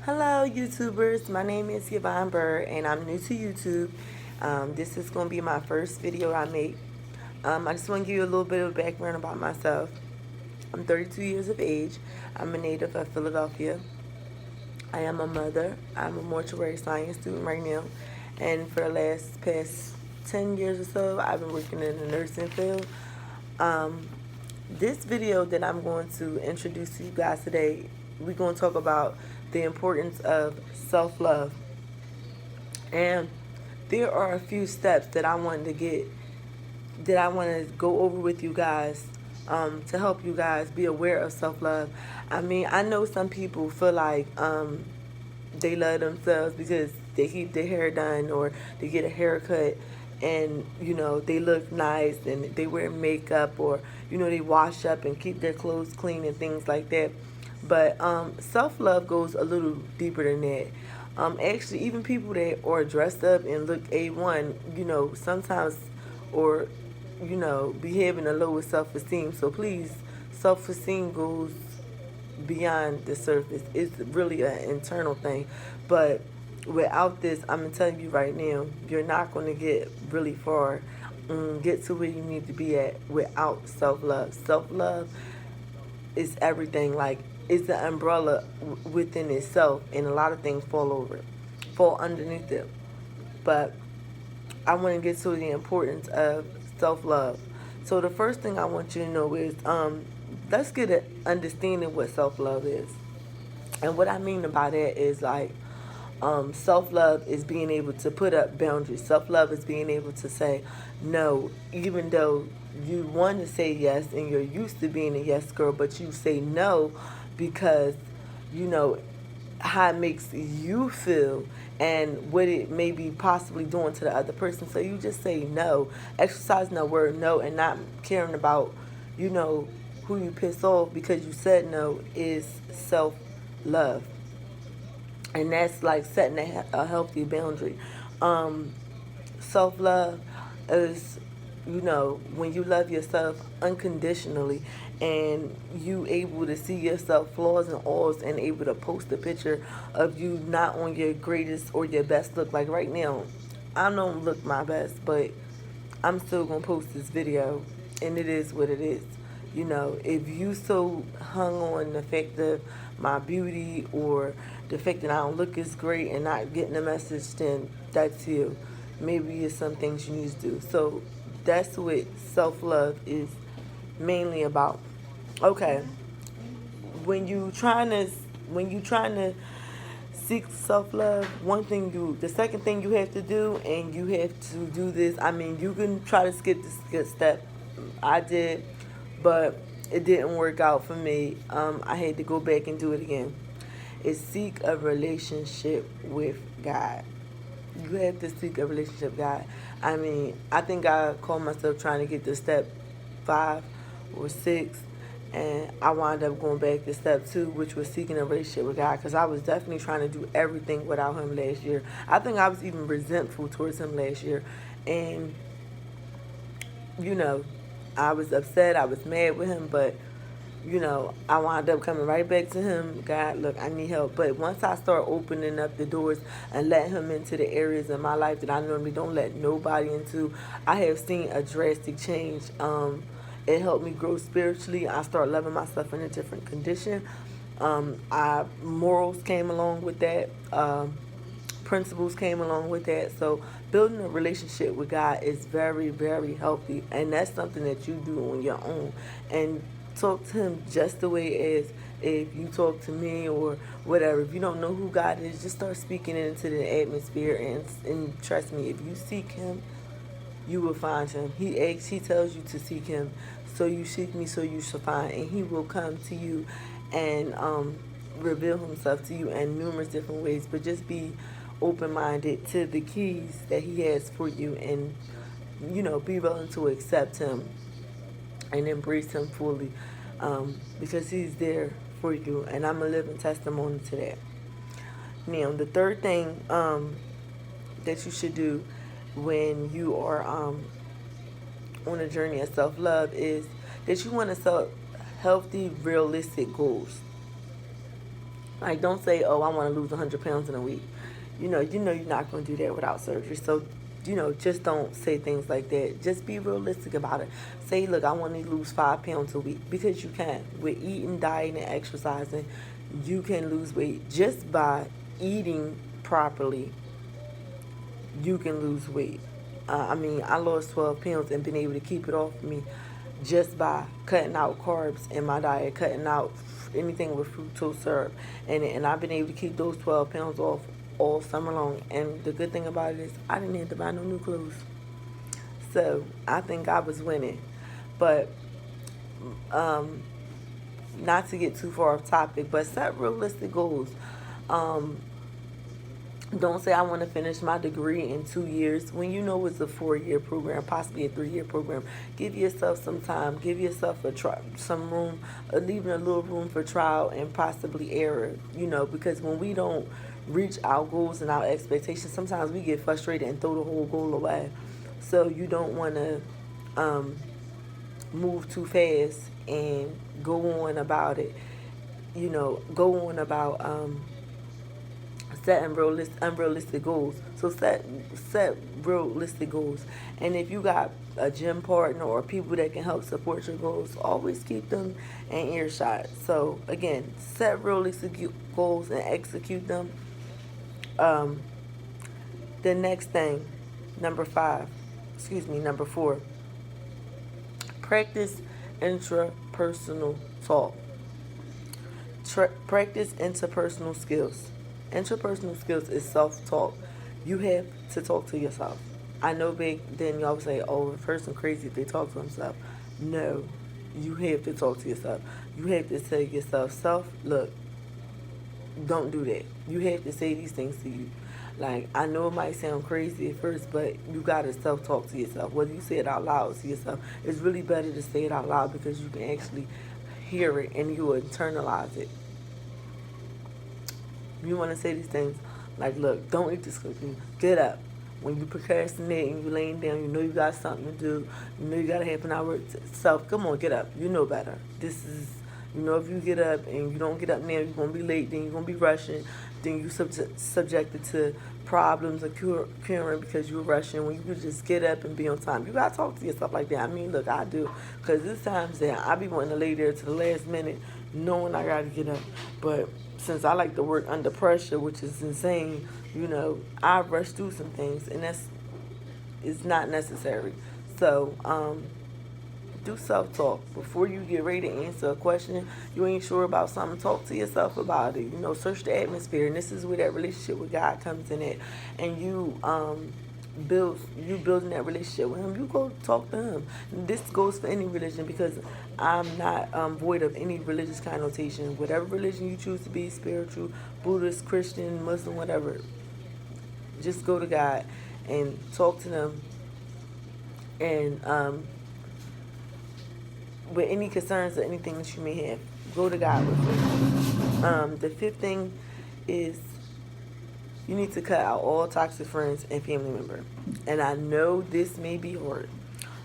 Hello, YouTubers. My name is Yvonne Burr, and I'm new to YouTube. This is going to be my first video I make. I just want to give you a little bit of background about myself. I'm 32 years of age. I'm a native of Philadelphia. I am a mother. I'm a mortuary science student right now. And for the past 10 years or so, I've been working in the nursing field. This video that I'm going to introduce to you guys today, we're going to talk about the importance of self-love. And there are a few steps that I want to go over with you guys to help you guys be aware of self-love. I mean, I know some people feel like they love themselves because they keep their hair done or they get a haircut and they look nice and they wear makeup or they wash up and keep their clothes clean and things like that. But self-love goes a little deeper than that. Actually, even people that are dressed up and look A1, sometimes or be having a lower self-esteem. So please, self-esteem goes beyond the surface. It's really an internal thing. But without this, I'm telling you right now, you're not going to get really far, get to where you need to be at without self-love. Self-love is everything. Like, it's the umbrella within itself, and a lot of things fall underneath it. But I want to get to the importance of self-love. So the first thing I want you to know is let's get an understanding what self-love is. And what I mean by that is like self-love is being able to put up boundaries. Self-love is being able to say no, even though you want to say yes and you're used to being a yes girl, but you say no because you know how it makes you feel and what it may be possibly doing to the other person. So you just say no, exercising the word no and not caring about, who you piss off because you said no is self-love. And that's like setting a healthy boundary. Self-love is, when you love yourself unconditionally and you able to see yourself flaws and alls and able to post a picture of you not on your greatest or your best look. Like right now, I don't look my best, but I'm still gonna post this video and it is what it is. If you so hung on the fact of my beauty or the fact that I don't look as great and not getting the message, then that's you. Maybe it's some things you need to do. So that's what self-love is mainly about. Okay, when you trying to seek self-love, the second thing you have to do, and you have to do this, I mean, you can try to skip this good step. I did, but it didn't work out for me. I had to go back and do it again. Is seek a relationship with God. You have to seek a relationship with God. I mean, I think I called myself trying to get to step 5 or 6, and I wound up going back to step 2, which was seeking a relationship with God, because I was definitely trying to do everything without him last year. I think I was even resentful towards him last year, and I was upset, I was mad with him, but I wound up coming right back to him. God, look, I need help. But once I start opening up the doors and let him into the areas of my life that I normally don't let nobody into, I have seen a drastic change. It helped me grow spiritually. I start loving myself in a different condition. Morals came along with that. Principles came along with that. So building a relationship with God is very, very healthy, and that's something that you do on your own. And talk to him just the way as if you talk to me or whatever. If you don't know who God is, just start speaking it into the atmosphere, and trust me, if you seek him, you will find him. He tells you to seek him. So you seek me, so you shall find, and he will come to you and reveal himself to you in numerous different ways. But just be open-minded to the keys that he has for you, and be willing to accept him and embrace him fully, because he's there for you, and I'm a living testimony to that. Now, the third thing that you should do when you are on a journey of self-love is that you want to set healthy, realistic goals. Like, don't say, oh, I want to lose 100 pounds in a week. You know you're not going to do that without surgery. So, just don't say things like that. Just be realistic about it. Say, look, I want to lose 5 pounds a week, because you can. With eating, dieting, and exercising, you can lose weight just by eating properly. You can lose weight. I lost 12 pounds and been able to keep it off me just by cutting out carbs in my diet, cutting out anything with fructose syrup, and I've been able to keep those 12 pounds off all summer long. And the good thing about it is I didn't have to buy no new clothes, so I think I was winning. But not to get too far off topic, but set realistic goals. Um, Don't say I want to finish my degree in 2 years when you know it's a 4-year program, possibly a 3-year program. Give yourself some time. Give yourself some room, leaving a little room for trial and possibly error. Because when we don't reach our goals and our expectations, sometimes we get frustrated and throw the whole goal away. So you don't want to move too fast and go on about it. Go on about setting unrealistic goals. So set realistic goals. And if you got a gym partner or people that can help support your goals, always keep them in earshot. So again, set realistic goals and execute them. Um, the next thing, number 4, practice intrapersonal talk. Practice interpersonal skills. Interpersonal skills is self-talk. You have to talk to yourself. I know then y'all say, oh, a person crazy if they talk to themselves. No, you have to talk to yourself. You have to tell yourself, look, don't do that. You have to say these things to you. Like, I know it might sound crazy at first, but you gotta self-talk to yourself. Whether you say it out loud to yourself, it's really better to say it out loud, because you can actually hear it and you will internalize it. You want to say these things like, look, don't eat this cookie. Get up. When you procrastinate and you laying down, you know you got something to do. You know you got a half an hour to self. Come on, get up. You know better. This is, if you get up and you don't get up now, you're going to be late. Then you're going to be rushing. Then you subjected to problems occurring because you're rushing, when you could just get up and be on time. You got to talk to yourself like that. I mean, look, I do. Because there's times that I be wanting to lay there to the last minute knowing I got to get up. But since I like to work under pressure, which is insane, I rush through some things, and it's not necessary. So, do self-talk. Before you get ready to answer a question, you ain't sure about something, talk to yourself about it. Search the atmosphere, and this is where that relationship with God comes in at. And you building that relationship with Him. You go talk to Him. This goes for any religion, because I'm not void of any religious connotation. Whatever religion you choose to be, spiritual, Buddhist, Christian, Muslim, whatever, just go to God and talk to them. And with any concerns or anything that you may have, go to God with it. The 5th thing is you need to cut out all toxic friends and family members. And I know this may be hard,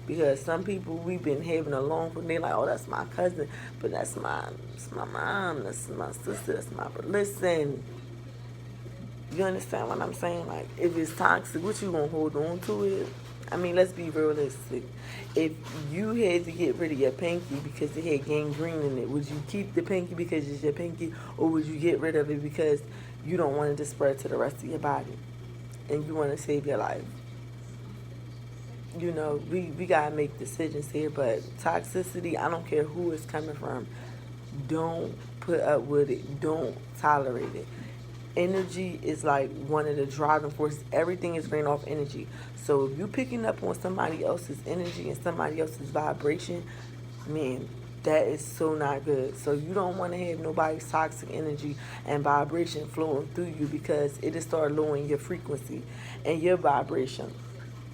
because some people, we've been having a long, they're like, oh, that's my cousin, but that's my mom, that's my sister, that's my brother. Listen, you understand what I'm saying? Like, if it's toxic, what you gonna hold on to it? I mean, let's be realistic. If you had to get rid of your pinky because it had gangrene in it, would you keep the pinky because it's your pinky, or would you get rid of it because you don't want it to spread to the rest of your body and you want to save your life? We gotta make decisions here. But toxicity, I don't care who it's coming from, don't put up with it. Don't tolerate it. Energy is like one of the driving forces. Everything is ran off energy. So if you're picking up on somebody else's energy and somebody else's vibration, man, that is so not good. So you don't want to have nobody's toxic energy and vibration flowing through you, because it'll start lowering your frequency and your vibration.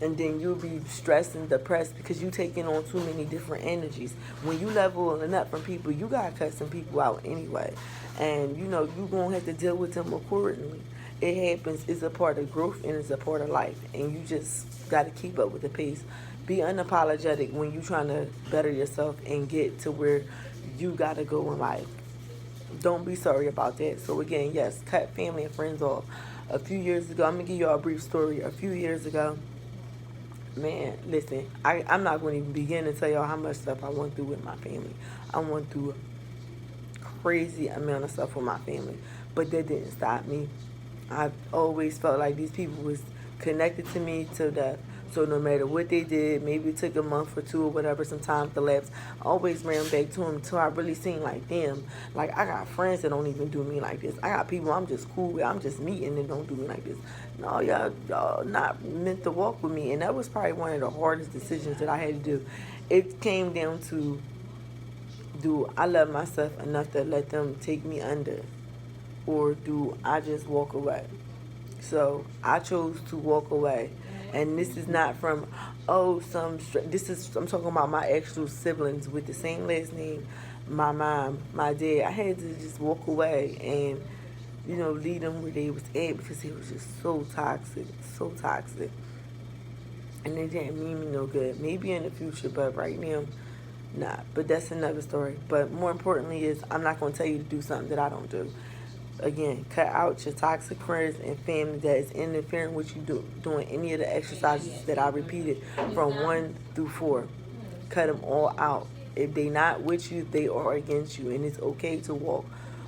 And then you'll be stressed and depressed because you're taking on too many different energies. When you leveling up from people, you got to cut some people out anyway. And, you're going to have to deal with them accordingly. It happens. It's a part of growth and it's a part of life. And you just got to keep up with the pace. Be unapologetic when you're trying to better yourself and get to where you got to go in life. Don't be sorry about that. So again, yes, cut family and friends off. A few years ago, I'm gonna give y'all a brief story. A few years ago, man, listen, I'm not going to even begin to tell y'all how much stuff I went through with my family. I went through a crazy amount of stuff with my family, but that didn't stop me. I've always felt like these people was connected to me to death. So no matter what they did, maybe it took a month or two or whatever, some time to lapse, I always ran back to them until I really seen like them. Like I got friends that don't even do me like this. I got people I'm just cool with, I'm just meeting and don't do me like this. No, y'all not meant to walk with me. And that was probably one of the hardest decisions that I had to do. It came down to, do I love myself enough to let them take me under? Or do I just walk away? So I chose to walk away. And this is not from, this is, I'm talking about my actual siblings with the same last name, my mom, my dad. I had to just walk away and, leave them where they was at because it was just so toxic, so toxic. And it didn't mean me no good. Maybe in the future, but right now, nah. But that's another story. But more importantly is, I'm not going to tell you to do something that I don't do. Again, cut out your toxic friends and family that is interfering with you doing any of the exercises that I repeated from 1 through 4. Cut them all out. If they not with you, they are against you. And it's okay to walk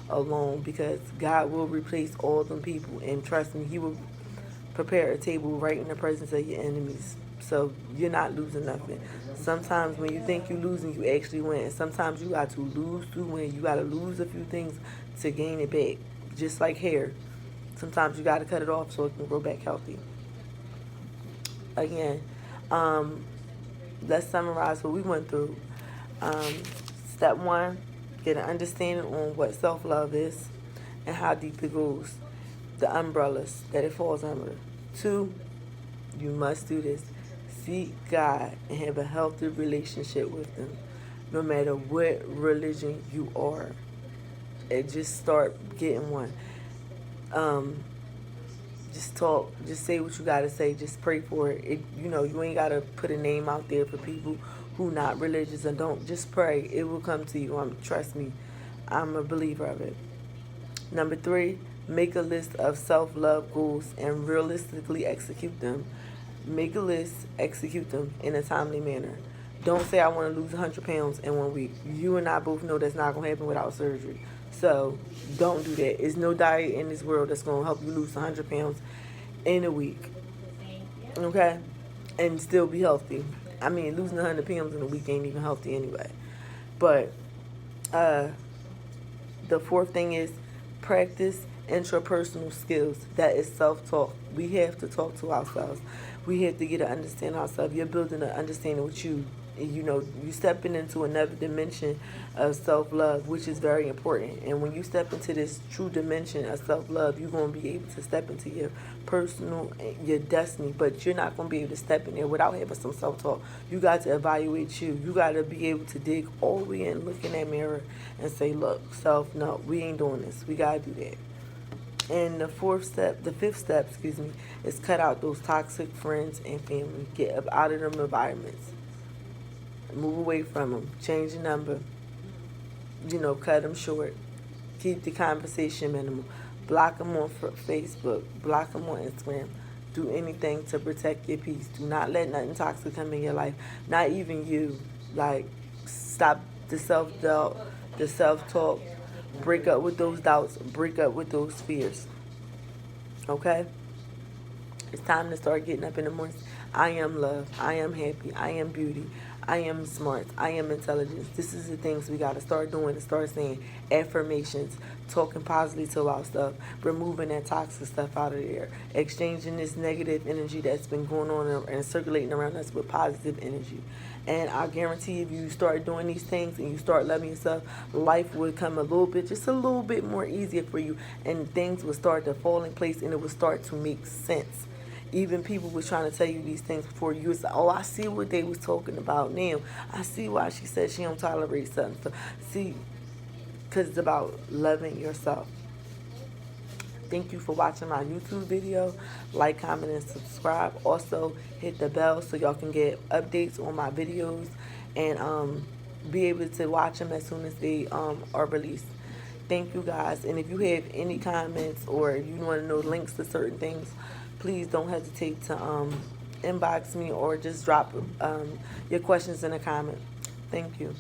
alone because God will replace all them people. And trust me, He will prepare a table right in the presence of your enemies. So you're not losing nothing. Sometimes when you think you're losing, you actually win. And sometimes you got to lose to win. You got to lose a few things to gain it back. Just like hair. Sometimes you got to cut it off so it can grow back healthy. Again, let's summarize what we went through. Step 1, get an understanding on what self-love is and how deep it goes. The umbrellas that it falls under. 2, you must do this. Seek God and have a healthy relationship with Him, no matter what religion you are. And just start getting one. Just talk. Just say what you gotta say. Just pray for it. You ain't gotta put a name out there for people who not religious and don't. Just pray. It will come to you. Trust me. I'm a believer of it. Number 3, make a list of self-love goals and realistically execute them. Make a list, execute them in a timely manner. Don't say I want to lose 100 pounds in 1 week. You and I both know that's not going to happen without surgery. So don't do that. There's no diet in this world that's going to help you lose 100 pounds in a week. Okay? And still be healthy. I mean, losing 100 pounds in a week ain't even healthy anyway. But the 4th thing is practice intrapersonal skills. That is self-talk. We have to talk to ourselves. We have to get to understand ourselves. You're building an understanding with you. You stepping into another dimension of self-love, which is very important. And when you step into this true dimension of self-love, you're going to be able to step into your personal, your destiny. But you're not going to be able to step in there without having some self-talk. You got to evaluate you. You got to be able to dig all the way in, look in that mirror, and say, look, self, no, we ain't doing this. We got to do that. And the 5th step, is cut out those toxic friends and family. Get up out of them environments. Move away from them. Change the number. Cut them short. Keep the conversation minimal. Block them on Facebook. Block them on Instagram. Do anything to protect your peace. Do not let nothing toxic come in your life. Not even you. Like, stop the self-doubt, the self-talk. Break up with those doubts. Break up with those fears. Okay? It's time to start getting up in the morning. I am love. I am happy. I am beauty. I am smart. I am intelligence. This is the things we got to start doing and start saying. Affirmations. Talking positively to our stuff. Removing that toxic stuff out of there. Exchanging this negative energy that's been going on and circulating around us with positive energy. And I guarantee if you start doing these things and you start loving yourself, life will come just a little bit more easier for you. And things will start to fall in place and it will start to make sense. Even people was trying to tell you these things before you was like, oh, I see what they was talking about now. I see why she said she don't tolerate something. So, see, because it's about loving yourself. Thank you for watching my YouTube video. Like, comment, and subscribe. Also, hit the bell so y'all can get updates on my videos and be able to watch them as soon as they are released. Thank you guys. And if you have any comments or you want to know links to certain things, please don't hesitate to inbox me or just drop your questions in a comment. Thank you.